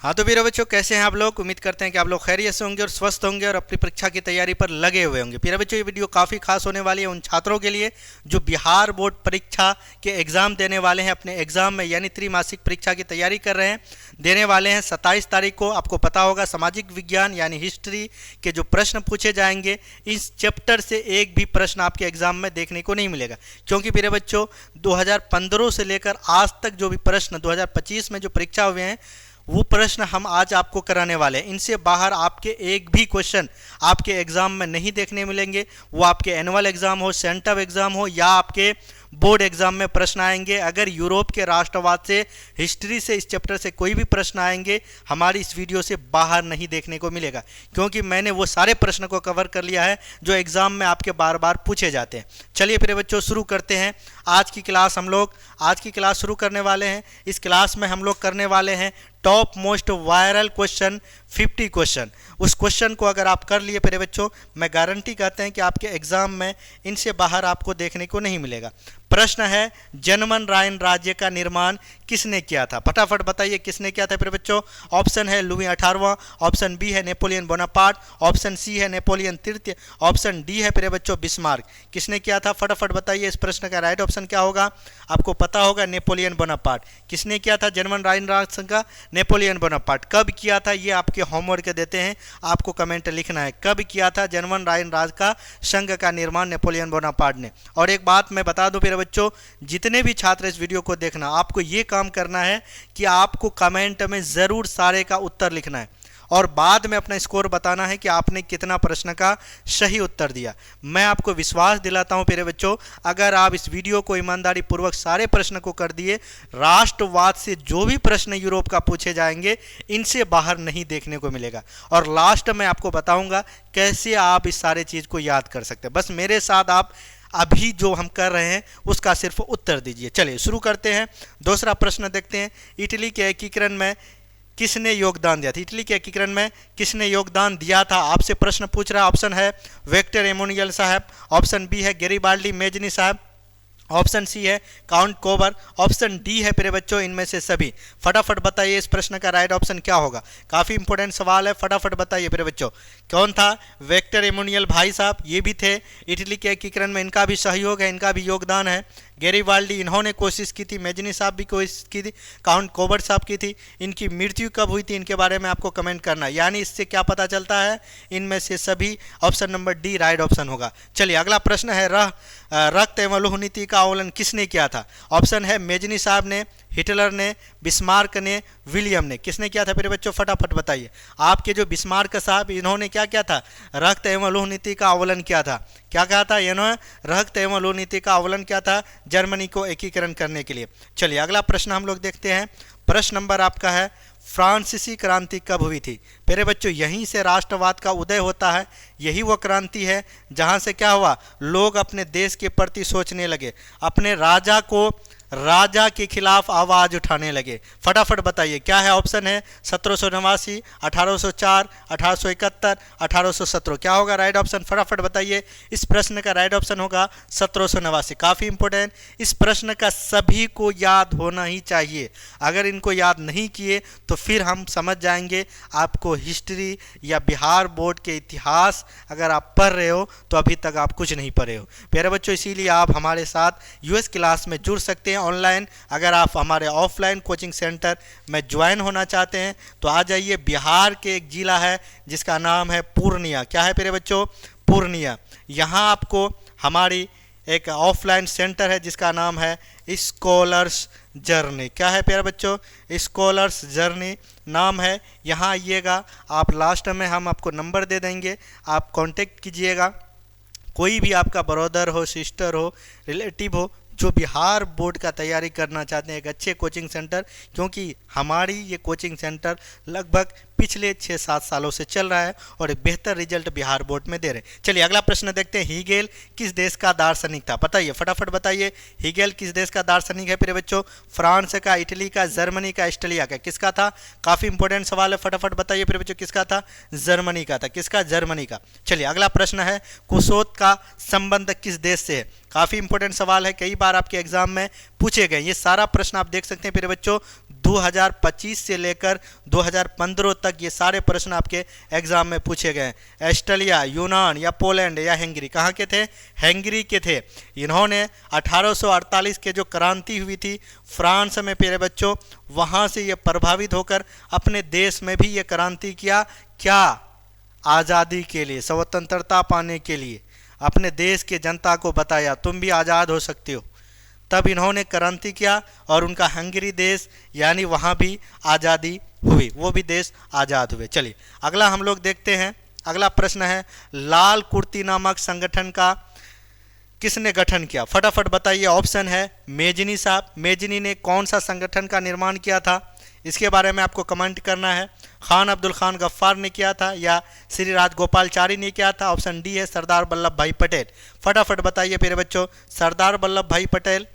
हाँ तो प्यारे बच्चों, कैसे हैं आप लोग। उम्मीद करते हैं कि आप लोग खैरियत से होंगे और स्वस्थ होंगे और अपनी परीक्षा की तैयारी पर लगे हुए होंगे। प्यारे बच्चों, ये वीडियो काफ़ी खास होने वाली है उन छात्रों के लिए जो बिहार बोर्ड परीक्षा के एग्ज़ाम देने वाले हैं। अपने एग्ज़ाम में यानी त्रैमासिक परीक्षा की तैयारी कर रहे हैं, देने वाले हैं 27 तारीख को। आपको पता होगा सामाजिक विज्ञान यानी हिस्ट्री के जो प्रश्न पूछे जाएंगे, इस चैप्टर से एक भी प्रश्न आपके एग्ज़ाम में देखने को नहीं मिलेगा। क्योंकि प्यारे बच्चों, 2015 से लेकर आज तक जो भी प्रश्न 2025 में जो परीक्षा हुए हैं, वो प्रश्न हम आज आपको कराने वाले हैं। इनसे बाहर आपके एक भी क्वेश्चन आपके एग्जाम में नहीं देखने मिलेंगे। वो आपके एनुअल एग्जाम हो, सेंटअप एग्जाम हो या आपके बोर्ड एग्जाम में प्रश्न आएंगे। अगर यूरोप के राष्ट्रवाद से, हिस्ट्री से, इस चैप्टर से कोई भी प्रश्न आएंगे, हमारी इस वीडियो से बाहर नहीं देखने को मिलेगा। क्योंकि मैंने वो सारे प्रश्न को कवर कर लिया है जो एग्जाम में आपके बार बार पूछे जाते हैं। चलिए फिर बच्चों, शुरू करते हैं आज की क्लास। हम लोग आज की क्लास शुरू करने वाले हैं। इस क्लास में हम लोग करने वाले हैं top most viral question 50 question. उस क्वेश्चन को अगर आप कर लिए प्यारे बच्चों, मैं गारंटी कहते हैं कि आपके एग्जाम में इनसे बाहर आपको देखने को नहीं मिलेगा। प्रश्न है, जर्मन राइन राज्य का निर्माण किसने किया था? फटाफट बताइए किसने किया था प्यारे बच्चों। ऑप्शन है लुई 18वां, ऑप्शन बी है नेपोलियन बोनापार्ट, ऑप्शन सी है नेपोलियन तृतीय, ऑप्शन डी है प्यारे बच्चों बिस्मार्क। किसने किया था? फटाफट बताइए। इस प्रश्न का राइट ऑप्शन क्या होगा? आपको पता होगा नेपोलियन बोनापार्ट। किसने किया था जर्मन राइन राज्य का? Napoleon Bonaparte. कब किया था ये आपके होमवर्क देते हैं, आपको कमेंट लिखना है कब किया था जर्मन राइन राज्य का संघ का निर्माण नेपोलियन बोनापार्ट ने। और एक बात मैं बता दूं प्यारे बच्चों, जितने भी छात्र इस वीडियो को देखना, आपको ये काम करना है कि आपको कमेंट में ज़रूर सारे का उत्तर लिखना है और बाद में अपना स्कोर बताना है कि आपने कितना प्रश्न का सही उत्तर दिया। मैं आपको विश्वास दिलाता हूं प्यारे बच्चों, अगर आप इस वीडियो को ईमानदारी पूर्वक सारे प्रश्न को कर दिए, राष्ट्रवाद से जो भी प्रश्न यूरोप का पूछे जाएंगे, इनसे बाहर नहीं देखने को मिलेगा। और लास्ट में आपको बताऊंगा कैसे आप इस सारे चीज़ को याद कर सकते हैं। बस मेरे साथ आप अभी जो हम कर रहे हैं उसका सिर्फ उत्तर दीजिए। चलिए शुरू करते हैं। दूसरा प्रश्न देखते हैं, इटली के एकीकरण में किसने योगदान दिया था? इटली के एकीकरण में किसने योगदान दिया था? आपसे प्रश्न पूछ रहा है। ऑप्शन है विक्टर एमोनियल साहब, ऑप्शन बी है गैरिबाल्डी मेजनी साहब, ऑप्शन सी है काउंट कोबर, ऑप्शन डी है प्यारे बच्चों इनमें से सभी। फटाफट बताइए इस प्रश्न का राइट ऑप्शन क्या होगा। काफ़ी इंपॉर्टेंट सवाल है, फटाफट बताइए प्यारे बच्चों। कौन था? विक्टर एमोनियल भाई साहब, ये भी थे इटली के एकीकरण में, इनका भी सहयोग है, इनका भी योगदान है। गैरिबाल्डी इन्होंने कोशिश की थी, मेजनी साहब भी कोशिश की थी, काउंट कोबर साहब की थी। इनकी मृत्यु कब हुई थी इनके बारे में आपको कमेंट करना। यानी इससे क्या पता चलता है? इनमें से सभी option number D right option होगा। चलिए अगला प्रश्न है, रक्त एवं लौह नीति का अवलंबन किसने किया था? ऑप्शन है मेजनी साहब ने, हिटलर ने, बिस्मार्क ने, विलियम ने। किसने किया था मेरे बच्चों? फटाफट बताइए। आपके जो बिस्मार्क साहब, इन्होंने क्या किया था? रक्त एवं लौह नीति का अवलंबन किया था। क्या कहा था इन्होंने? रक्त एवं लौह नीति का अवलंबन किया था जर्मनी को एकीकरण करने के लिए। चलिए अगला प्रश्न हम लोग देखते हैं। प्रश्न नंबर आपका है, फ्रांसीसी क्रांति कब हुई थी? मेरे बच्चों, यहीं से राष्ट्रवाद का उदय होता है। यही वो क्रांति है जहां से क्या हुआ, लोग अपने देश के प्रति सोचने लगे, अपने राजा के खिलाफ आवाज उठाने लगे। फटाफट बताइए क्या है? ऑप्शन है 1789, 1804, 1871, 1817। क्या होगा राइट ऑप्शन? फटाफट बताइए। इस प्रश्न का राइट ऑप्शन होगा 1789। काफ़ी इंपॉर्टेंट, इस प्रश्न का सभी को याद होना ही चाहिए। अगर इनको याद नहीं किए तो फिर हम समझ जाएंगे आपको हिस्ट्री या बिहार बोर्ड के इतिहास अगर आप पढ़ रहे हो तो अभी तक आप कुछ नहीं पढ़े हो प्यारे बच्चों। इसीलिए आप हमारे साथ यूएस क्लास में जुड़ सकते हैं ऑनलाइन। अगर आप हमारे ऑफलाइन कोचिंग सेंटर में ज्वाइन होना चाहते हैं तो आ जाइए। बिहार के एक जिला है जिसका नाम है पूर्णिया। क्या है प्यारे बच्चों? पूर्णिया। यहाँ आपको हमारी एक ऑफलाइन सेंटर है जिसका नाम है स्कॉलर्स जर्नी। क्या है प्यारे बच्चों? स्कॉलर्स जर्नी नाम है। यहाँ आइएगा आप, लास्ट में हम आपको नंबर दे देंगे, आप कांटेक्ट कीजिएगा। कोई भी आपका ब्रदर हो, सिस्टर हो, रिलेटिव हो जो बिहार बोर्ड का तैयारी करना चाहते हैं, एक अच्छे कोचिंग सेंटर, क्योंकि हमारी ये कोचिंग सेंटर लगभग पिछले 6-7 सालों से चल रहा है और एक बेहतर रिजल्ट बिहार बोर्ड में दे रहे हैं। चलिए अगला प्रश्न देखते हैं। हीगेल किस देश का दार्शनिक था? बताइए फटाफट बताइए। हीगेल किस देश का दार्शनिक है प्रिय बच्चों? फ्रांस का, इटली का, जर्मनी का, ऑस्ट्रेलिया का? किसका था? काफ़ी इंपॉर्टेंट सवाल है, फटाफट बताइए प्रिय बच्चों। किसका था? जर्मनी का था। किसका? जर्मनी का। चलिए अगला प्रश्न है, कुशोत का संबंध किस देश से है? काफ़ी इंपॉर्टेंट सवाल है, कई बार आपके एग्जाम में पूछे गए। ये सारा प्रश्न आप देख सकते हैं प्यारे बच्चों 2025 से लेकर 2015 तक ये सारे प्रश्न आपके एग्जाम में पूछे गए। ऑस्ट्रेलिया, यूनान या पोलैंड या हंगरी, कहाँ के थे? हंगरी के थे। इन्होंने 1848 के जो क्रांति हुई थी फ्रांस में प्यारे बच्चों, वहाँ से ये प्रभावित होकर अपने देश में भी ये क्रांति किया। क्या? आज़ादी के लिए, स्वतंत्रता पाने के लिए अपने देश के जनता को बताया तुम भी आज़ाद हो सकते हो। तब इन्होंने क्रांति किया और उनका हंगरी देश यानी वहाँ भी आज़ादी हुई, वो भी देश आज़ाद हुए। चलिए अगला हम लोग देखते हैं। अगला प्रश्न है लाल कुर्ती नामक संगठन का किसने गठन किया? फटाफट बताइए। ऑप्शन है मेजनी साहब। मेजनी ने कौन सा संगठन का निर्माण किया था? इसके बारे में आपको कमेंट करना है। खान अब्दुल खान गफ्फार ने किया था या श्री राजगोपालचारी ने किया था? ऑप्शन डी है सरदार वल्लभ भाई पटेल। फटाफट बताइए मेरे बच्चों, सरदार वल्लभ भाई पटेल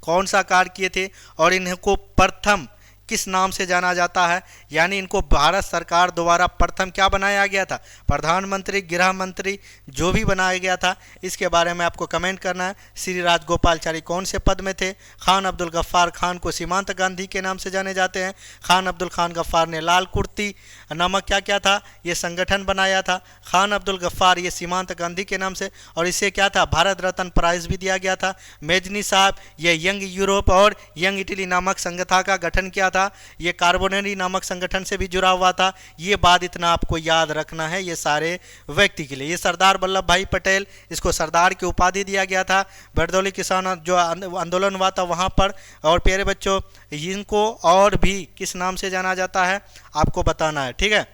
कौन सा कार्य किए थे और इनको प्रथम किस नाम से जाना जाता है? यानी इनको भारत सरकार द्वारा प्रथम क्या बनाया गया था? प्रधानमंत्री, गृह मंत्री, जो भी बनाया गया था इसके बारे में आपको कमेंट करना है। श्री राजगोपालचारी कौन से पद में थे? खान अब्दुल गफ्फार खान को सीमांत गांधी के नाम से जाने जाते हैं। खान अब्दुल खान गफ्फार ने लाल कुर्ती नामक क्या क्या था? ये संगठन बनाया था। खान अब्दुल गफ्फार ये सीमांत गांधी के नाम से, और इसे क्या था? भारत रत्न प्राइज भी दिया गया था। मेजनी साहब ये यंग यूरोप और यंग इटली नामक संगठन का गठन किया था। ये कार्बोनेरी नामक संगठन से भी जुड़ा हुआ था। ये बात इतना आपको याद रखना है ये सारे व्यक्ति के लिए। ये सरदार वल्लभ भाई पटेल, इसको सरदार की उपाधि दिया गया था। बरदौली किसान जो आंदोलन हुआ था वहां पर। और प्यारे बच्चों इनको और भी किस नाम से जाना जाता है आपको बताना है, ठीक है।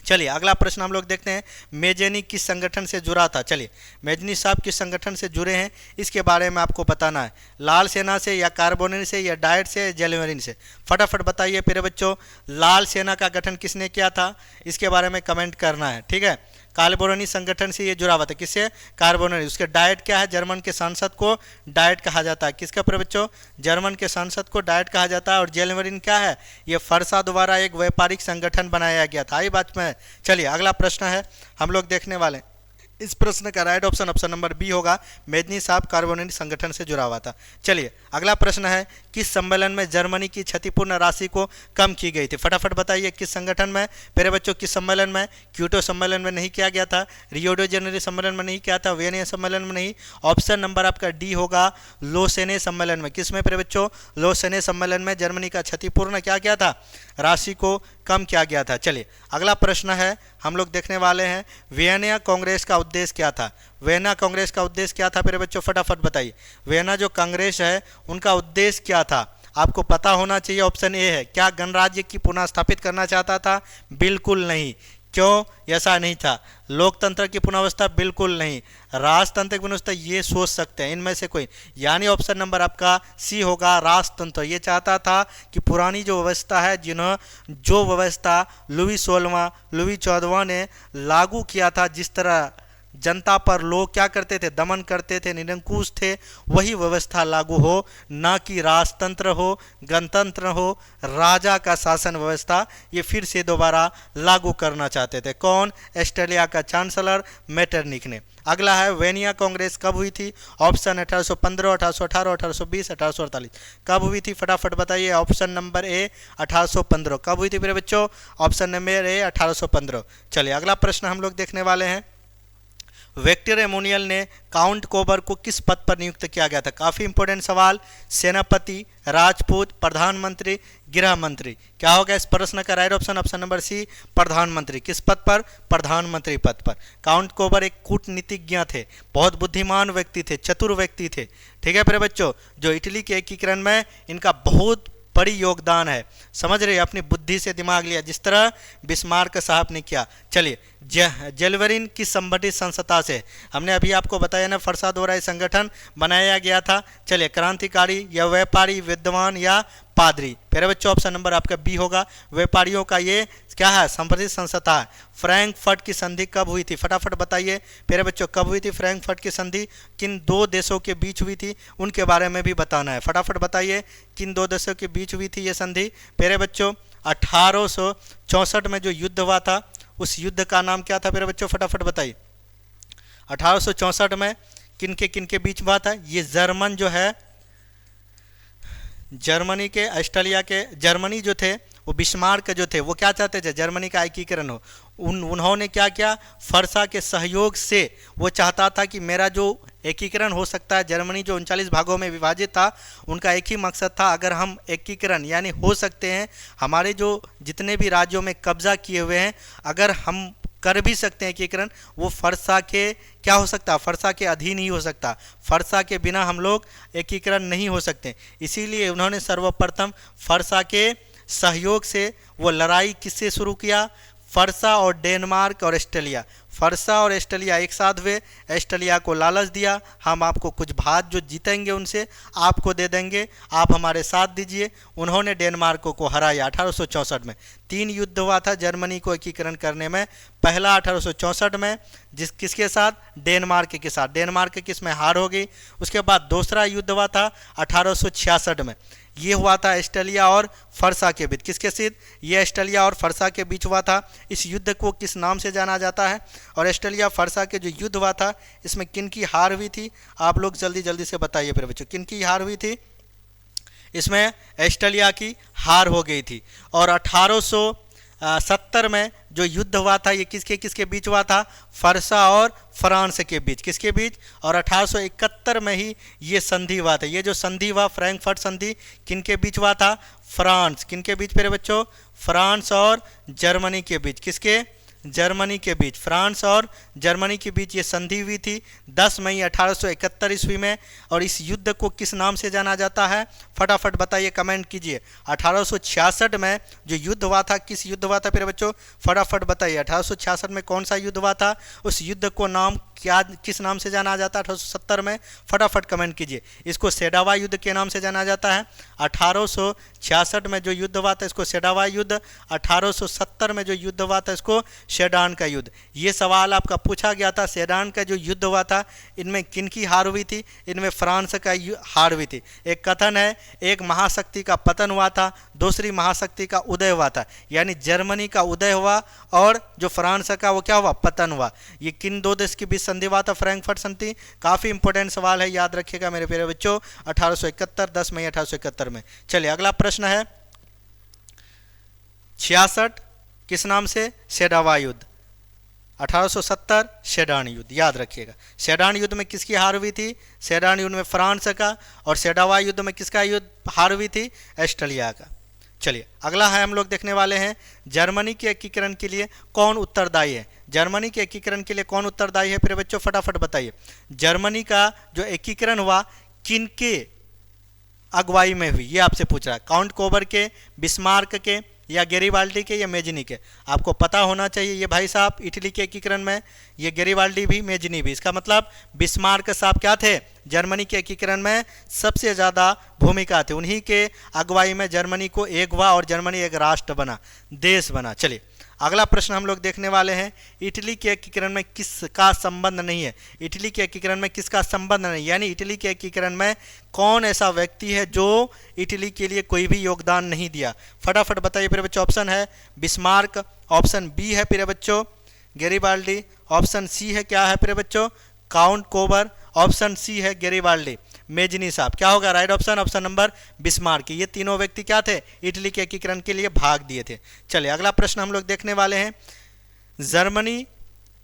चलिए अगला प्रश्न हम लोग देखते हैं। मेजनी किस संगठन से जुड़ा था? चलिए मेजनी साहब किस संगठन से जुड़े हैं इसके बारे में आपको बताना है। लाल सेना से या कार्बोनेरी से या डाइट से या जेलमरीन से? फटाफट बताइए प्यारे बच्चों। लाल सेना का गठन किसने किया था इसके बारे में कमेंट करना है, ठीक है। कार्बोनेरी संगठन से ये जुड़ा हुआ था। किससे? कार्बोनेरी। उसके डाइट क्या है? जर्मन के सांसद को डाइट कहा जाता है। किसका प्यारे बच्चों? जर्मन के सांसद को डाइट कहा जाता है। और जेलमरीन क्या है? ये फरसा द्वारा एक व्यापारिक संगठन बनाया गया था। आई बात में। चलिए अगला प्रश्न है हम लोग देखने वाले। इस प्रश्न का right option option number B होगा। मेजनी साहब कार्बोनेरी संगठन से जुड़ा हुआ था। चलिए अगला प्रश्न है किस सम्मेलन में जर्मनी की क्षतिपूर्ण राशि को कम की गई थी? फटाफट बताइए किस संगठन में मेरे बच्चों? किस सम्मेलन में? क्योटो सम्मेलन में नहीं किया गया था, रियो डी जेनेरो सम्मेलन में नहीं किया था, वियना सम्मेलन में नहीं। ऑप्शन नंबर आपका डी होगा लोसेने सम्मेलन में। किस में मेरे बच्चों? लोसेने सम्मेलन में जर्मनी का क्षतिपूर्ण क्या किया था? राशि को कम किया गया था। चलिए अगला प्रश्न है हम लोग देखने वाले हैं। वियना कांग्रेस का उद्देश्य क्या था? वियना कांग्रेस का उद्देश्य क्या था मेरे बच्चों? फटाफट बताइए। वियना जो कांग्रेस है उनका उद्देश्य क्या था? आपको पता होना चाहिए। ऑप्शन ए है। क्या गणराज्य की पुनः स्थापित करना चाहता था? बिल्कुल नहीं। क्यों ऐसा नहीं था? लोकतंत्र की पुनर्वस्था? बिल्कुल नहीं। राजतंत्र की पुनर्वस्था? ये सोच सकते हैं इनमें से कोई, यानी ऑप्शन नंबर आपका सी होगा राजतंत्र। ये चाहता था कि पुरानी जो व्यवस्था है जो व्यवस्था लुई 16वां लुई 14वां ने लागू किया था, जिस तरह जनता पर लोग क्या करते थे? दमन करते थे, निरंकुश थे, वही व्यवस्था लागू हो, ना कि राजतंत्र हो, गणतंत्र हो, राजा का शासन व्यवस्था ये फिर से दोबारा लागू करना चाहते थे। कौन? ऑस्ट्रेलिया का चांसलर मेटरनिक ने। अगला है वियना कांग्रेस कब हुई थी? ऑप्शन 1815, 1818, 1820, 1848। कब हुई थी? फटाफट बताइए। Option number A 1815। कब हुई थी मेरे बच्चों? Option number A 1815। चलिए अगला प्रश्न हम लोग देखने वाले हैं। विक्टर एमोनियल ने काउंट कोबर को किस पद पर नियुक्त किया गया था? काफ़ी इंपॉर्टेंट सवाल। सेनापति, राजपूत, प्रधानमंत्री, गृह मंत्री? क्या होगा इस प्रश्न का right option? Option number C प्रधानमंत्री। किस पद पर? प्रधानमंत्री पद पर। काउंट कोबर एक कूटनीतिज्ञ थे, बहुत बुद्धिमान व्यक्ति थे, चतुर व्यक्ति थे, ठीक है मेरे बच्चों। जो इटली के एकीकरण में इनका बहुत बड़ी योगदान है। समझ रहे? अपनी बुद्धि से दिमाग लिया, जिस तरह बिस्मार्क साहब ने किया। चलिए जेलमरीन की संगठित संस्था से हमने अभी आपको बताया ना, फरसा द्वारा संगठन बनाया गया था। चलिए क्रांतिकारी या व्यापारी, विद्वान या पादरी? मेरे बच्चों ऑप्शन नंबर आपका बी होगा। व्यापारियों का ये क्या है? संप्रदित संस्था है। फ्रैंकफर्ट की संधि कब हुई थी? फटाफट बताइए मेरे बच्चों कब हुई थी फ्रैंकफर्ट की संधि? किन दो देशों के बीच हुई थी उनके बारे में भी बताना है। फटाफट बताइए किन दो देशों के बीच हुई थी ये संधि? मेरे बच्चों 1864 में जो युद्ध हुआ था उस युद्ध का नाम क्या था मेरे बच्चों? फटाफट बताइए। 1864 में किन के बीच हुआ था? ये जर्मन जो है जर्मनी के, ऑस्ट्रेलिया के, जर्मनी जो थे वो बिस्मार्क जो थे वो क्या चाहते थे, जर्मनी का एकीकरण हो। उन्होंने क्या किया, फरसा के सहयोग से वो चाहता था कि मेरा जो एकीकरण हो सकता है, जर्मनी जो 39 भागों में विभाजित था, उनका एक ही मकसद था, अगर हम एकीकरण यानी हो सकते हैं, हमारे जो जितने भी राज्यों में कब्जा किए हुए हैं, अगर हम कर भी सकते हैं एकीकरण, वो फरसा के क्या हो सकता, फरसा के अधीन ही हो सकता, फरसा के बिना हम लोग एकीकरण नहीं हो सकते। इसीलिए उन्होंने सर्वप्रथम फरसा के सहयोग से वो लड़ाई किससे शुरू किया, फरसा और डेनमार्क और ऑस्ट्रेलिया, फरसा और ऑस्ट्रेलिया एक साथ हुए। ऑस्ट्रेलिया को लालच दिया, हम आपको कुछ भाग जो जीतेंगे उनसे आपको दे देंगे, आप हमारे साथ दीजिए। उन्होंने डेनमार्क को हराया 1864 में। 3 युद्ध हुआ था जर्मनी को एकीकरण करने में। पहला 1864 में किसके साथ, डेनमार्क के साथ, डेनमार्क किस में हार हो गई। उसके बाद दूसरा युद्ध हुआ था 1866 में, ये हुआ था ऑस्ट्रेलिया और फरसा के बीच। किसके साथ, ये ऑस्ट्रेलिया और फरसा के बीच हुआ था। इस युद्ध को किस नाम से जाना जाता है, और ऑस्ट्रेलिया फरसा के जो युद्ध हुआ था इसमें किन की हार हुई थी, आप लोग जल्दी जल्दी से बताइए मेरे बच्चों, किन की हार हुई थी। इसमें ऑस्ट्रेलिया की हार हो गई थी। और 1870 में जो युद्ध हुआ था ये किसके किसके बीच हुआ था, फरसा और फ्रांस के बीच। किसके बीच, और 1871 में ही ये संधि हुआ था। ये जो संधि हुआ फ्रैंकफर्ट संधि किनके बीच हुआ था, फ्रांस, किनके बीच मेरे बच्चों, फ्रांस और जर्मनी के बीच। किसके, जर्मनी के बीच, फ्रांस और जर्मनी के बीच ये संधि हुई थी 10 मई 1871 ईस्वी में। और इस युद्ध को किस नाम से जाना जाता है, फटाफट बताइए, कमेंट कीजिए। 1866 में जो युद्ध हुआ था, किस युद्ध हुआ था मेरे बच्चों, फटाफट बताइए। 1866 में कौन सा युद्ध हुआ था, उस युद्ध को नाम क्या, किस नाम से जाना जाता है 1870 में, फटाफट कमेंट कीजिए। इसको सेडावा युद्ध के नाम से जाना जाता है। 1866 में जो युद्ध हुआ था इसको सेडावा युद्ध, 1870 में जो युद्ध हुआ था इसको सेडान का युद्ध। ये सवाल आपका पूछा गया था, सेडान का जो युद्ध हुआ था इनमें किन की हार हुई थी, इनमें फ्रांस का हार हुई थी। एक कथन है, एक महाशक्ति का पतन हुआ था, दूसरी महाशक्ति का उदय हुआ था, यानी जर्मनी का उदय हुआ और जो फ्रांस का वो क्या हुआ, पतन हुआ। ये किन दो देश के बीच संधि हुआ था, फ्रैंकफर्ट संधि। काफ़ी इंपॉर्टेंट सवाल है, याद रखिएगा मेरे प्यारे बच्चों। 1871, 10 मई 1871 में। चलिए अगला प्रश्न है 66 किस नाम से, सेडावा युद्ध। 1870 सेडान युद्ध, याद रखिएगा। सेडान युद्ध में किसकी हार हुई थी, सेडान युद्ध में फ्रांस का, और सेडावा युद्ध में किसका युद्ध हार हुई थी, ऑस्ट्रेलिया का। चलिए अगला है, हम लोग देखने वाले हैं जर्मनी के एकीकरण के लिए कौन उत्तरदायी है। जर्मनी के एकीकरण के लिए कौन उत्तरदायी है प्रिय बच्चों, फटाफट बताइए। जर्मनी का जो एकीकरण हुआ किनके अगुवाई में हुई, ये आपसे पूछ रहा है। काउंट कोबर के, बिस्मार्क के, या गेरिबाल्डी के, या मेजनी के। आपको पता होना चाहिए ये भाई साहब इटली के एकीकरण में ये गेरिबाल्डी भी, मेजनी भी। इसका मतलब बिस्मार्क साहब क्या थे, जर्मनी के एकीकरण में सबसे ज़्यादा भूमिका थे। उन्हीं के अगुवाई में जर्मनी को एक हुआ और जर्मनी एक राष्ट्र बना, देश बना। चलिए अगला प्रश्न हम लोग देखने वाले हैं, इटली के एकीकरण में किसका संबंध नहीं है। इटली के एकीकरण में किसका संबंध नहीं, यानी इटली के एकीकरण में कौन ऐसा व्यक्ति है जो इटली के लिए कोई भी योगदान नहीं दिया, फटाफट बताइए प्रिय बच्चों। ऑप्शन है बिस्मार्क, ऑप्शन बी है प्रिय बच्चों गेरिबाल्डी, ऑप्शन सी है क्या है प्रिय बच्चों, काउंट कोबर, ऑप्शन सी है गेरिबाल्डी, मेजनी साहब। क्या होगा right option, option number Bismarck. ये तीनों व्यक्ति क्या थे, इटली के एकीकरण के लिए भाग दिए थे। चलिए अगला प्रश्न हम लोग देखने वाले हैं, जर्मनी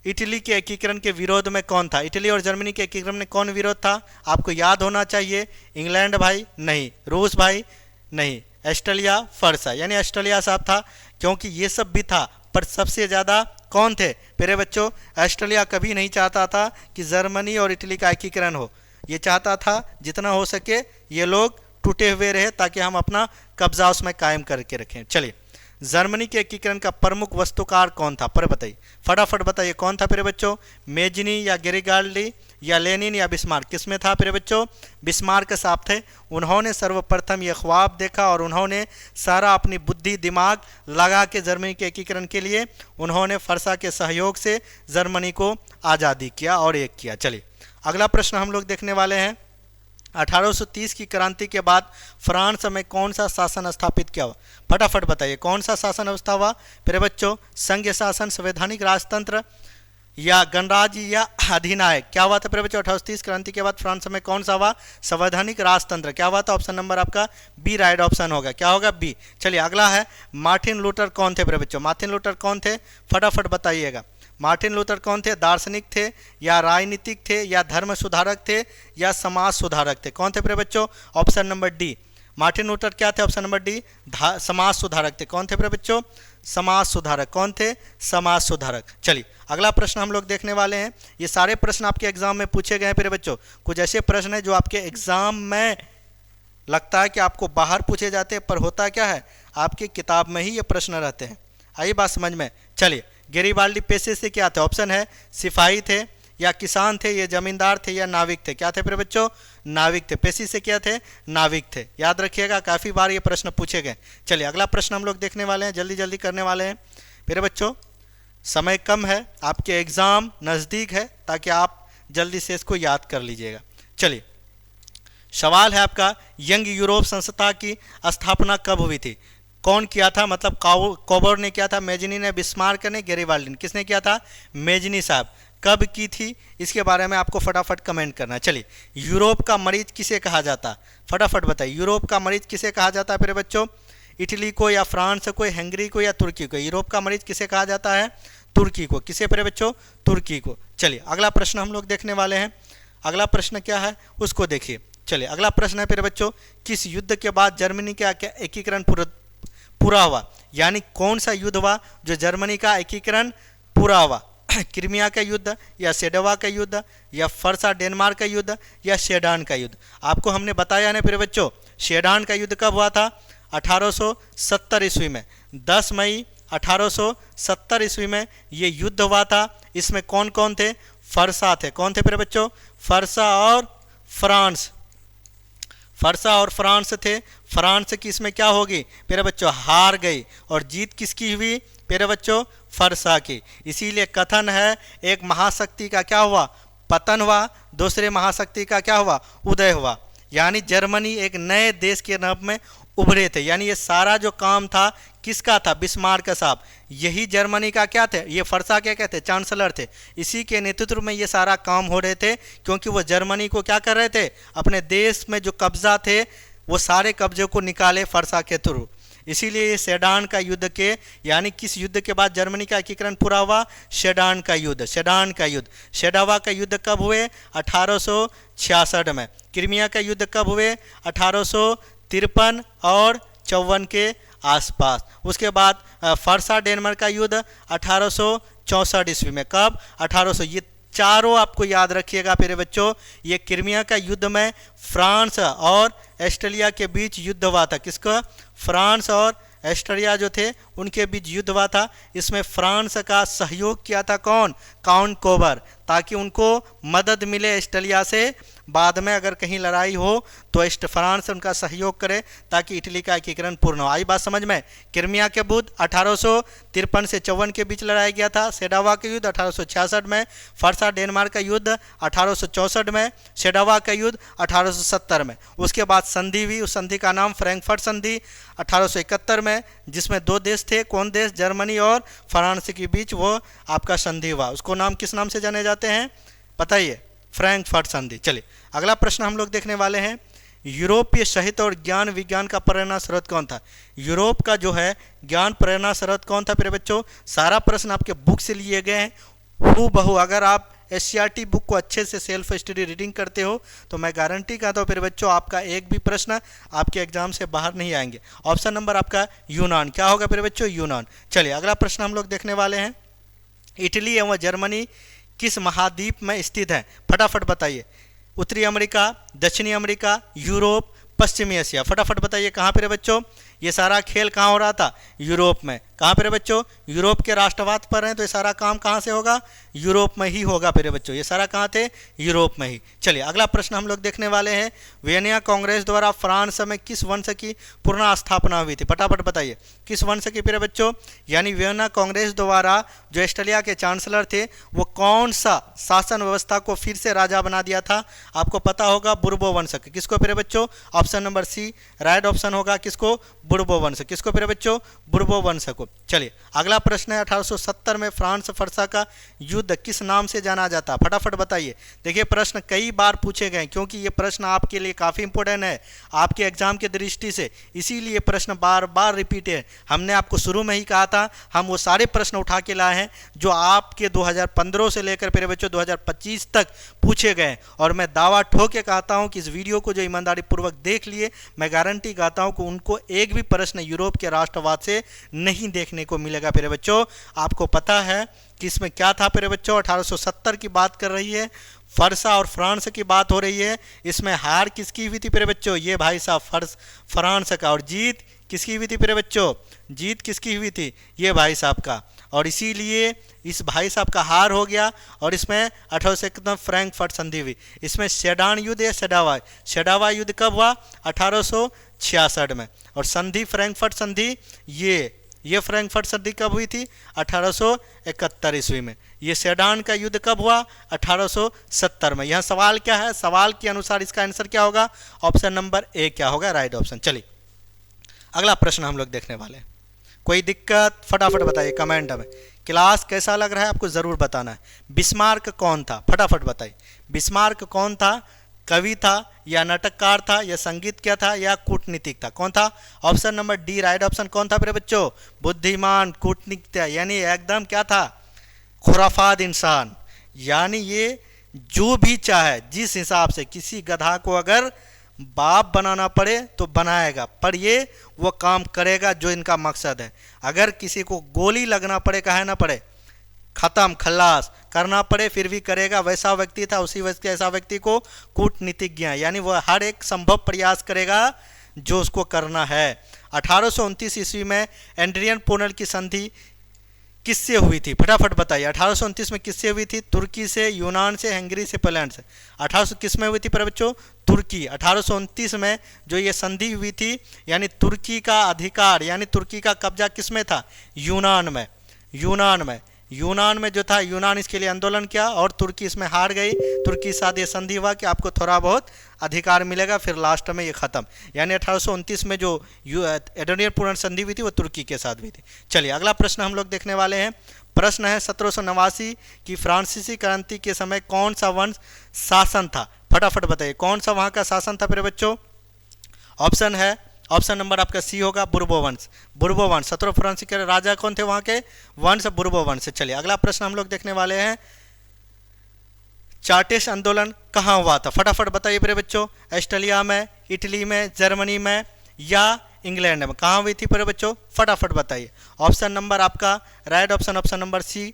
इटली के एकीकरण के विरोध में कौन था। इटली और जर्मनी के एकीकरण में कौन विरोध था, आपको याद होना चाहिए। इंग्लैंड भाई नहीं, रूस भाई नहीं, ऑस्ट्रेलिया फरसा, यानी ऑस्ट्रेलिया साहब था, क्योंकि ये सब भी था पर सबसे ज़्यादा कौन थे प्यारे बच्चों, ऑस्ट्रेलिया कभी नहीं चाहता था कि जर्मनी और इटली का एकीकरण हो। ये चाहता था जितना हो सके ये लोग टूटे हुए रहे ताकि हम अपना कब्जा उसमें कायम करके रखें। चलिए जर्मनी के एकीकरण का प्रमुख वस्तुकार कौन था, पर बताइए फटाफट बताइए कौन था प्यारे बच्चों, मेजनी या गेरिबाल्डी या लेनिन या बिस्मार्क, किसमें था प्यारे बच्चों, बिस्मार्क साहब थे। उन्होंने सर्वप्रथम ये ख्वाब देखा और उन्होंने सारा अपनी बुद्धि दिमाग लगा के जर्मनी के एकीकरण के लिए उन्होंने फरसा के सहयोग से जर्मनी को आज़ादी किया और एक किया। चलिए अगला प्रश्न हम लोग देखने वाले हैं, 1830 की क्रांति के बाद फ्रांस में कौन सा शासन स्थापित किया हुआ, फटाफट बताइए कौन सा शासन व्यवस्था हुआ प्यारे बच्चों, संघीय शासन, संवैधानिक राजतंत्र, या गणराज्य या अधिनायक। क्या हुआ था प्रिय बच्चों? 1830 क्रांति के बाद फ्रांस में कौन सा हुआ? संवैधानिक राजतंत्र। क्या हुआ था? ऑप्शन नंबर आपका बी राइट ऑप्शन होगा। क्या होगा? बी। चलिए अगला है, मार्टिन लूथर कौन थे प्रिय बच्चों? मार्टिन लूथर कौन थे? फटाफट बताइएगा। मार्टिन लूथर कौन थे? दार्शनिक थे या राजनीतिक थे या धर्म सुधारक थे या समाज सुधारक थे? कौन थे प्रिय बच्चों? Option number D. Martin Luther क्या थे? ऑप्शन नंबर डी समाज सुधारक थे। कौन थे प्रिय बच्चों? समाज सुधारक। कौन थे? समाज सुधारक। चलिए अगला प्रश्न हम लोग देखने वाले हैं। ये सारे प्रश्न आपके एग्जाम में पूछे गए हैं प्रिय बच्चों। कुछ ऐसे प्रश्न हैं जो आपके एग्जाम में लगता है कि आपको बाहर पूछे जाते हैं, पर होता क्या है, आपकी किताब में ही ये प्रश्न रहते हैं। आई बात समझ में? चलिए, गैरिबाल्डी पेशे से क्या थे? ऑप्शन है सिपाही थे या किसान थे या जमींदार थे या नाविक थे। क्या थे प्रिय बच्चों? नाविक थे। पेशे से क्या थे? नाविक थे। याद रखिएगा, काफ़ी बार ये प्रश्न पूछे गए। चलिए अगला प्रश्न हम लोग देखने वाले हैं, जल्दी जल्दी करने वाले हैं प्रिय बच्चों। समय कम है, आपके एग्ज़ाम नज़दीक है, ताकि आप जल्दी से इसको याद कर लीजिएगा। चलिए सवाल है आपका, यंग यूरोप संस्था की स्थापना कब हुई थी? कौन किया था? मतलब कोबर ने किया था, मेजनी ने, बिस्मार्क ने, गैरिबाल्डी ने। किसने किया था? मेजनी साहब। कब की थी इसके बारे में आपको फटाफट कमेंट करना है। चलिए, यूरोप का मरीज किसे कहा जाता? फटाफट बताइए, यूरोप का मरीज किसे कहा जाता है प्रिय बच्चों? इटली को या फ्रांस को, हंगरी को या तुर्की को? यूरोप का मरीज किसे कहा जाता है? तुर्की को। किसे प्रिय बच्चों? तुर्की को। चलिए अगला प्रश्न हम लोग देखने वाले हैं। अगला प्रश्न क्या है उसको देखिए। चलिए अगला प्रश्न है प्रिय बच्चों, किस युद्ध के बाद जर्मनी का एकीकरण पूरा हुआ? यानी कौन सा युद्ध हुआ जो जर्मनी का एकीकरण पूरा हुआ? क्रीमिया का युद्ध या सेडोवा का युद्ध या फरसा डेनमार्क का युद्ध या सेडान का युद्ध? आपको हमने बताया ना प्रिय बच्चों, सेडान का युद्ध कब हुआ था? 1870 ईस्वी में। 10 मई 1870 ईस्वी में ये युद्ध हुआ था। इसमें कौन कौन थे? फरसा थे। कौन थे प्रिय बच्चों? फरसा और फ्रांस। फरसा और फ्रांस थे। फ्रांस की इसमें क्या होगी प्यारे बच्चों? हार गई। और जीत किसकी हुई प्यारे बच्चों? फरसा की। इसीलिए कथन है, एक महाशक्ति का क्या हुआ? पतन हुआ, दूसरे महाशक्ति का क्या हुआ? उदय हुआ। यानी जर्मनी एक नए देश के रूप में उभरे थे। यानी ये सारा जो काम था किसका था? बिस्मार्क साहब। यही जर्मनी का क्या थे? ये फरसा क्या कहते? चांसलर थे। इसी के नेतृत्व में ये सारा काम हो रहे थे, क्योंकि वो जर्मनी को क्या कर रहे थे? अपने देश में जो कब्जा थे वो सारे कब्जे को निकाले फरसा के थ्रू। इसीलिए ये सेडान का युद्ध के, यानी किस युद्ध के बाद जर्मनी का एकीकरण पूरा हुआ? सेडान का युद्ध। सेडान का युद्ध। सेडावा का युद्ध कब हुए? 1866 में। क्रीमिया का युद्ध कब हुए? 1853 और 54 के आसपास। उसके बाद फरसा डेनमार्क का युद्ध 1864 ईस्वी में। कब? 1800। ये चारों आपको याद रखिएगा मेरे बच्चों। ये क्रीमिया का युद्ध में फ्रांस और ऑस्ट्रेलिया के बीच युद्ध हुआ था। किसका? फ्रांस और ऑस्ट्रेलिया जो थे उनके बीच युद्ध हुआ था। इसमें फ्रांस का सहयोग किया था कौन? काउंट कोबर, ताकि उनको मदद मिले ऑस्ट्रेलिया से। बाद में अगर कहीं लड़ाई हो तो फ्रांस उनका सहयोग करे, ताकि इटली का एकीकरण पूर्ण हो। आई बात समझ में? क्रीमिया के युद्ध 1853 से 54 के बीच लड़ाया गया था। सेडावा का युद्ध 1866 में। फरसा डेनमार्क का युद्ध 1864 में। सेडावा का युद्ध 1870 में। उसके बाद संधि हुई, उस संधि का नाम फ्रैंकफर्ट संधि 1871 में, जिसमें दो देश थे। कौन देश? जर्मनी और फ्रांस के बीच वो आपका संधि हुआ। उसको नाम किस नाम से जाने जाते हैं बताइए? फ्रैंकफर्ट संधि। चलिए अगला प्रश्न हम लोग देखने वाले हैं, यूरोपीय साहित्य और ज्ञान विज्ञान का प्रेरणा स्रोत कौन था? यूरोप का जो है ज्ञान प्रेरणा स्रोत कौन था प्रिय बच्चों? सारा प्रश्न आपके बुक से लिए गए हैं हूबहू। अगर आप SCERT बुक को अच्छे से सेल्फ स्टडी रीडिंग करते हो तो मैं गारंटी करता हूँ प्रिय बच्चों, आपका एक भी प्रश्न आपके एग्जाम से बाहर नहीं आएंगे। ऑप्शन नंबर आपका यूनान। क्या होगा प्रिय बच्चों? यूनान। चलिए अगला प्रश्न हम लोग देखने वाले हैं, इटली एवं जर्मनी किस महाद्वीप में स्थित है? फटाफट बताइए। उत्तरी अमेरिका, दक्षिणी अमेरिका, यूरोप, पश्चिमी एशिया? फटाफट बताइए कहाँ पे बच्चों? ये सारा खेल कहाँ हो रहा था? यूरोप में। कहाँ पे बच्चों? यूरोप के राष्ट्रवाद पर हैं, तो ये सारा काम कहाँ से होगा? यूरोप में ही होगा मेरे बच्चों। ये सारा कहाँ थे? यूरोप में ही। चलिए अगला प्रश्न हम लोग देखने वाले हैं, वियना कांग्रेस द्वारा फ्रांस में किस वंश की पुनः स्थापना हुई थी? फटाफट बताइए किस वंश की मेरे बच्चों? यानी वियना कांग्रेस द्वारा जो ऑस्ट्रेलिया के चांसलर थे वो कौन सा शासन व्यवस्था को फिर से राजा बना दिया था? आपको पता होगा, बुर्बो वंश। किसको मेरे बच्चों? Option number C right option होगा। किसको? बुर्बो वंश। किसको मेरे बच्चों? बुर्बो वंश को। चलिए अगला प्रश्न है 1870 में फ्रांस फरसा का युद्ध किस नाम से जाना जाता, फटाफट बताइए। देखिए प्रश्न कई बार पूछे गए क्योंकि ये प्रश्न आपके लिए काफ़ी इंपॉर्टेंट है आपके एग्जाम के दृष्टि से, इसीलिए प्रश्न बार बार रिपीट है। हमने आपको शुरू में ही कहा था हम वो सारे प्रश्न उठा के लाए हैं जो आपके 2015 से लेकर प्यारे बच्चों 2025 तक पूछे गए, और मैं दावा ठोक के कहता हूँ कि इस वीडियो को जो ईमानदारी पूर्वक देख लिए, मैं गारंटी कहता हूँ कि उनको एक भी प्रश्न यूरोप के राष्ट्रवाद से नहीं देखने को मिलेगा। प्यारे बच्चों आपको पता है कि इसमें क्या था प्यारे बच्चों, 1870 की बात कर रही है, फरसा और फ्रांस की बात हो रही है। इसमें हार किसकी हुई थी प्यारे बच्चों, ये भाई साहब फ्रांस का, और जीत किसकी हुई थी प्यारे बच्चों, जीत किसकी हुई थी, ये भाई साहब का, और इसीलिए इस भाई साहब का हार हो गया। और इसमें 1871 फ्रैंकफर्ट संधि हुई। इसमें सेडान युद्ध या सेडावा युद्ध कब हुआ, 1866 में, और संधि फ्रैंकफर्ट संधि ये फ्रैंकफर्ट संधि कब हुई थी, 1871 ईस्वी में। ये सेडान का युद्ध कब हुआ, 1870 में। यहाँ सवाल क्या है, सवाल के अनुसार इसका आंसर क्या होगा, ऑप्शन नंबर ए क्या होगा, राइट ऑप्शन। चलिए अगला प्रश्न हम लोग देखने वाले हैं। कोई दिक्कत फटाफट बताइए कमेंट में। क्लास कैसा लग रहा है आपको ज़रूर बताना है। बिस्मार्क कौन था, फटाफट बताइए। बिस्मार्क कौन था, कवि था या नाटककार था या संगीत क्या था या कूटनीतिक था, कौन था, option number D right option. कौन था मेरे बच्चों, बुद्धिमान कूटनीतिक, यानी एकदम क्या था, खुराफात इंसान। यानी ये जो भी चाहे जिस हिसाब से किसी गधा को अगर बाप बनाना पड़े तो बनाएगा, पर ये वो काम करेगा जो इनका मकसद है। अगर किसी को गोली लगना पड़े, कहे ना पड़े, खत्म खल्लास करना पड़े फिर भी करेगा, वैसा व्यक्ति था। उसी व्यक्ति ऐसा व्यक्ति को कूटनीतिज्ञ, यानी वह हर एक संभव प्रयास करेगा जो उसको करना है। 1829 ईस्वी में एड्रियन पोनल की संधि किससे हुई थी, फटाफट बताइए। 1829 में किससे हुई थी, तुर्की से, यूनान से, हंगरी से, पोलैंड से। 1800 किस में हुई थी पर बच्चों, तुर्की। 1829 में जो ये संधि हुई थी, यानी तुर्की का अधिकार यानी तुर्की का कब्जा किस में था, यूनान में। यूनान में जो था, यूनान इसके लिए आंदोलन किया और तुर्की इसमें हार गई। तुर्की के साथ ये संधि हुआ कि आपको थोड़ा बहुत अधिकार मिलेगा, फिर लास्ट में ये खत्म। यानी 1829 में जो एडोनियन पूर्ण संधि हुई थी वो तुर्की के साथ हुई थी। चलिए अगला प्रश्न हम लोग देखने वाले हैं। प्रश्न है 1789 की फ्रांसीसी क्रांति के समय कौन सा वंश शासन था, फटाफट बताइए कौन सा वहाँ का शासन था मेरे बच्चों। ऑप्शन है, ऑप्शन नंबर आपका सी होगा, बुर्बो वंश। 17 फ्रांसी के राजा कौन थे वहाँ के, वंश बुर्बो वंश। चलिए अगला प्रश्न हम लोग देखने वाले हैं। चार्टिस्ट आंदोलन कहाँ हुआ था, फटाफट बताइए मेरे बच्चों। ऑस्ट्रेलिया में, इटली में, जर्मनी में या इंग्लैंड में, कहाँ हुई थी मेरे बच्चों, फटाफट बताइए। ऑप्शन नंबर आपका right option, option number C.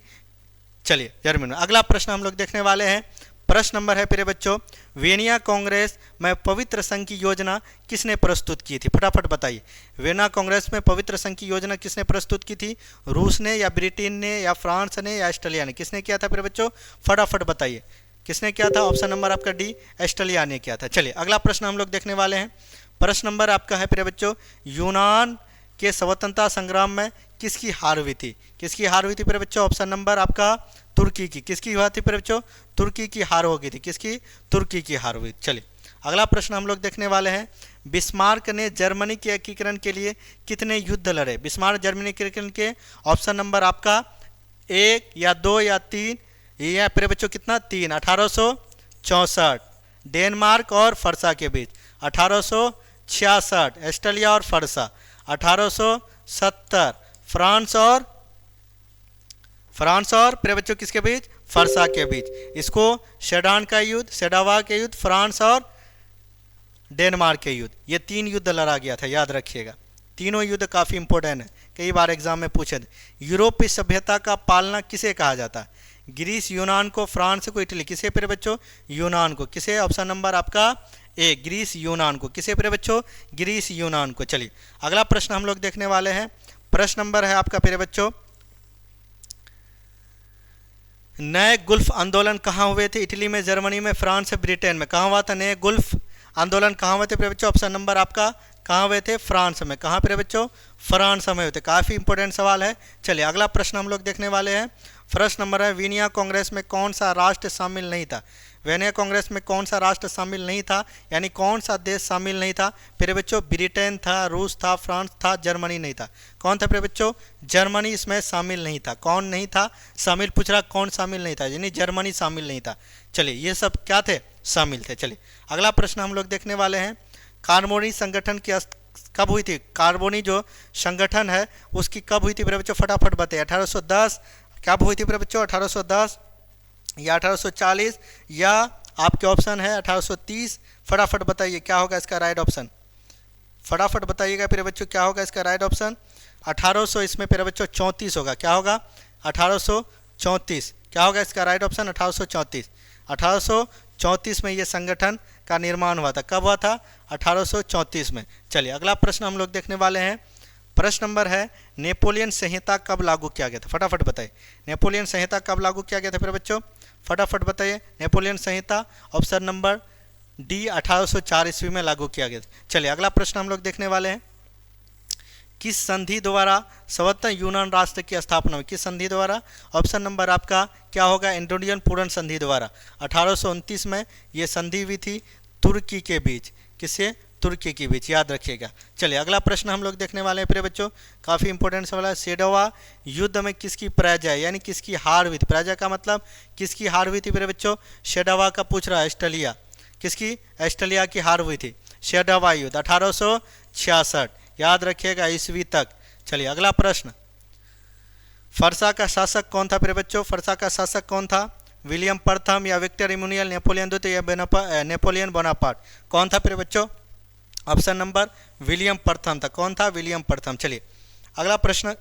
चलिए जर्मनी में। अगला प्रश्न हम लोग देखने वाले हैं। प्रश्न नंबर है प्रिय बच्चों, वेनिया कांग्रेस में पवित्र संघ की योजना किसने प्रस्तुत की थी, फटाफट बताइए। वेनिया कांग्रेस में पवित्र संघ की योजना किसने प्रस्तुत की थी, रूस ने या ब्रिटेन ने या फ्रांस ने या ऑस्ट्रेलिया ने, किसने किया था प्रिय बच्चों, फटाफट बताइए किसने किया था। ऑप्शन नंबर आपका डी, ऑस्ट्रेलिया ने किया था। चलिए अगला प्रश्न हम लोग देखने वाले हैं। प्रश्न नंबर आपका है प्रिय बच्चों, यूनान के स्वतंत्रता संग्राम में किसकी हार हुई थी, किसकी हार हुई थी प्रिय बच्चों। ऑप्शन नंबर आपका तुर्की की, किसकी हुआ थी प्रिय बच्चों, तुर्की की हार हो गई थी, किसकी, तुर्की की हार हुई। चलिए अगला प्रश्न हम लोग देखने वाले हैं। बिस्मार्क ने जर्मनी के एकीकरण के लिए कितने युद्ध लड़े, बिस्मार्क जर्मनी के एकीकरण के, ऑप्शन नंबर आपका 1 या 2 या 3, या प्रिय बच्चों कितना, 3। 1864 डेनमार्क और फरसा के बीच, 1866 ऑस्ट्रेलिया और फरसा, 1870 फ्रांस और प्रिय बच्चों किसके बीच, फरसा के बीच। इसको सेडान का युद्ध, सेडावा के युद्ध, फ्रांस और डेनमार्क के युद्ध, ये 3 युद्ध लड़ा गया था, याद रखिएगा। तीनों युद्ध काफ़ी इंपॉर्टेंट है, कई बार एग्जाम में पूछे थे। यूरोपीय सभ्यता का पालना किसे कहा जाता है, ग्रीस, यूनान को, फ्रांस को, इटली, किसे प्रिय बच्चों, यूनान को। किसे, ऑप्शन नंबर आपका ए, ग्रीस यूनान को। किसे प्रिय बच्चों, ग्रीस यूनान को। चलिए अगला प्रश्न हम लोग देखने वाले हैं। प्रश्न नंबर है आपका प्रिय बच्चों, नए गुल्फ आंदोलन कहाँ हुए थे, इटली में, जर्मनी में, फ्रांस, ब्रिटेन में, कहाँ हुआ था नए गुल्फ आंदोलन, कहाँ हुए थे प्रिय बच्चों। ऑप्शन नंबर आपका कहाँ हुए थे? फ्रांस में। कहाँ पे बच्चों? फ्रांस में हुए थे। काफ़ी इंपॉर्टेंट सवाल है। चलिए अगला प्रश्न हम लोग देखने वाले हैं। फर्स्ट नंबर है, वीनिया कांग्रेस में कौन सा राष्ट्र शामिल नहीं था? वीनिया कांग्रेस में कौन सा राष्ट्र शामिल नहीं था, यानी कौन सा देश शामिल नहीं था? प्रिय बच्चों, ब्रिटेन था, रूस था, फ्रांस था, जर्मनी नहीं था। कौन था प्रिय बच्चों? जर्मनी इसमें शामिल नहीं था। कौन नहीं था शामिल? पूछ रहा कौन शामिल नहीं था, यानी जर्मनी शामिल नहीं था। चलिए ये सब क्या थे? शामिल थे। चलिए अगला प्रश्न हम लोग देखने वाले हैं। कार्बोनी संगठन की कब हुई थी? कार्बोनी जो संगठन है उसकी कब हुई थी प्रिय बच्चों? फटाफट बताइए। 1810 कब हुई थी प्रिय बच्चों? 1810 या 1840 या आपके ऑप्शन है 1830। फटाफट बताइए क्या होगा इसका राइट ऑप्शन। फटाफट बताइएगा प्रिय बच्चों क्या होगा इसका राइट ऑप्शन। 1800 इसमें प्रिय बच्चों 34 होगा। क्या होगा? 1834। क्या होगा इसका राइट ऑप्शन? 1834। 1834 में ये संगठन का निर्माण हुआ था। कब हुआ था? 1834 में। चलिए अगला प्रश्न हम लोग देखने वाले हैं। प्रश्न नंबर है, नेपोलियन संहिता कब लागू किया गया था? फटाफट बताइए। नेपोलियन संहिता कब लागू किया गया था प्रिय बच्चों? फटाफट बताइए। नेपोलियन संहिता ऑप्शन नंबर डी 1804 ईस्वी में लागू किया गया था। चलिए अगला प्रश्न हम लोग देखने वाले हैं। किस संधि द्वारा स्वतंत्र यूनान राष्ट्र की स्थापना हुई? किस संधि द्वारा? ऑप्शन नंबर आपका क्या होगा? एंटोनियन पूर्ण संधि द्वारा। 1829 में ये संधि हुई थी तुर्की के बीच। किससे? तुर्की के बीच, याद रखिएगा। चलिए अगला प्रश्न हम लोग देखने वाले हैं प्रिय बच्चों। काफ़ी इंपॉर्टेंट सवाल है। सेडोवा युद्ध में किसकी पराजय, यानी किसकी हार हुई थी? पराजय का मतलब किसकी हार हुई थी प्रिय बच्चों? सेडोवा का पूछ रहा है। ऑस्ट्रेलिया। किसकी? ऑस्ट्रेलिया की हार हुई थी। सेडोवा युद्ध 1866, याद रखिएगा, ईस्वी तक। चलिए अगला प्रश्न। फरसा का शासक कौन था प्रिय बच्चों? फरसा का शासक कौन था? विलियम प्रथम या विक्टर इमैनुअल, नेपोलियन द्वितीय या नेपोलियन बोनापार्ट? कौन था प्रिय बच्चों? ऑप्शन नंबर विलियम प्रथम था। कौन था? विलियम प्रथम। चलिए अगला प्रश्न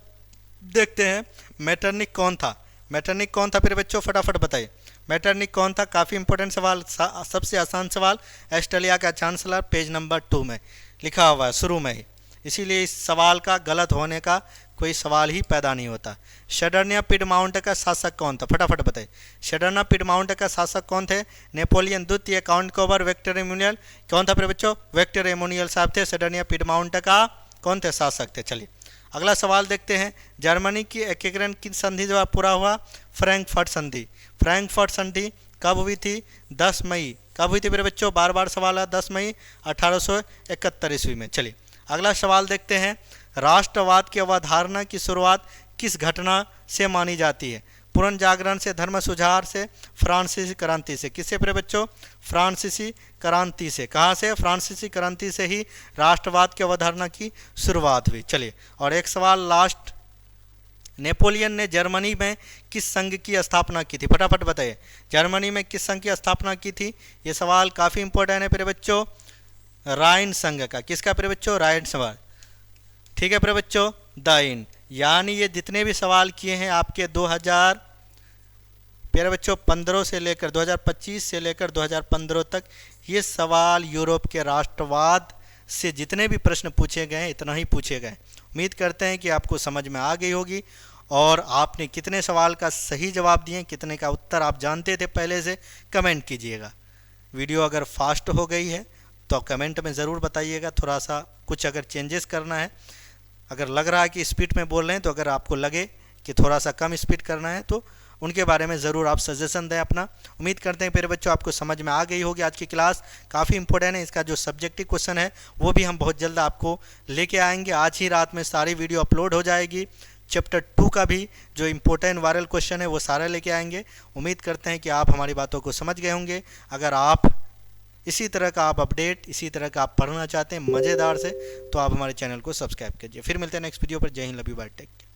देखते हैं। मेटरनिक कौन था? मेटरनिक कौन था प्रिय बच्चों? फटाफट बताइए। मेटरनिक कौन था? काफ़ी इंपॉर्टेंट सवाल, सबसे आसान सवाल। ऑस्ट्रेलिया का चांसलर, पेज नंबर 2 में लिखा हुआ है शुरू में ही, इसीलिए इस सवाल का गलत होने का कोई सवाल ही पैदा नहीं होता। शडर्निया पिडमाउंट का शासक कौन था? फटाफट बताइए। शडर्निया पिडमाउंट का शासक कौन थे? नेपोलियन द्वितीय, काउंट कोबर, विक्टर इमैनुअल? कौन था प्रिय बच्चों? विक्टर इमैनुअल साहब थे शडर्निया पिडमाउंट का कौन थे? शासक थे। चलिए अगला सवाल देखते हैं। जर्मनी की एकीकरण किस संधि द्वारा पूरा हुआ? फ्रैंकफर्ट संधि। फ्रैंकफर्ट संधि कब हुई थी? 10 मई। कब हुई थी मेरे बच्चों? बार बार सवाल है। 10 मई 1871 ईस्वी में। चलिए अगला सवाल देखते हैं। राष्ट्रवाद की अवधारणा की शुरुआत किस घटना से मानी जाती है? पुनर्जागरण से, धर्म सुधार से, फ्रांसीसी क्रांति से? किससे प्रिय बच्चों? फ्रांसीसी क्रांति से। कहाँ से? फ्रांसीसी क्रांति से ही राष्ट्रवाद की अवधारणा की शुरुआत हुई। चलिए और एक सवाल लास्ट। नेपोलियन ने जर्मनी में किस संघ की स्थापना की थी? फटाफट बताइए। जर्मनी में किस संघ की स्थापना की थी? ये सवाल काफ़ी इंपॉर्टेंट है प्रिय बच्चों। राइन संघ का। किसका प्रिय बच्चों? राइन सवाल। ठीक है प्रिय बच्चों, दाइन। यानी ये जितने भी सवाल किए हैं आपके 2000 प्यारे बच्चों 15 से लेकर 2025 से लेकर 2015 तक, ये सवाल यूरोप के राष्ट्रवाद से जितने भी प्रश्न पूछे गए हैं इतना ही पूछे गए। उम्मीद करते हैं कि आपको समझ में आ गई होगी और आपने कितने सवाल का सही जवाब दिए, कितने का उत्तर आप जानते थे पहले से, कमेंट कीजिएगा। वीडियो अगर फास्ट हो गई है तो कमेंट में ज़रूर बताइएगा। थोड़ा सा कुछ अगर चेंजेस करना है, अगर लग रहा है कि स्पीड में बोल रहे हैं तो अगर आपको लगे कि थोड़ा सा कम स्पीड करना है तो उनके बारे में ज़रूर आप सजेशन दें अपना। उम्मीद करते हैं मेरे बच्चों आपको समझ में आ गई होगी। आज की क्लास काफ़ी इंपॉर्टेंट है। इसका जो सब्जेक्टिव क्वेश्चन है वो भी हम बहुत जल्द आपको लेके आएंगे। आज ही रात में सारी वीडियो अपलोड हो जाएगी। चैप्टर 2 का भी जो इम्पोर्टेंट वायरल क्वेश्चन है वो सारा लेके आएंगे। उम्मीद करते हैं कि आप हमारी बातों को समझ गए होंगे। अगर आप इसी तरह का आप अपडेट, इसी तरह का आप पढ़ना चाहते हैं मज़ेदार से, तो आप हमारे चैनल को सब्सक्राइब कीजिए। फिर मिलते हैं नेक्स्ट वीडियो पर। जय हिंद, love you, bye, take care.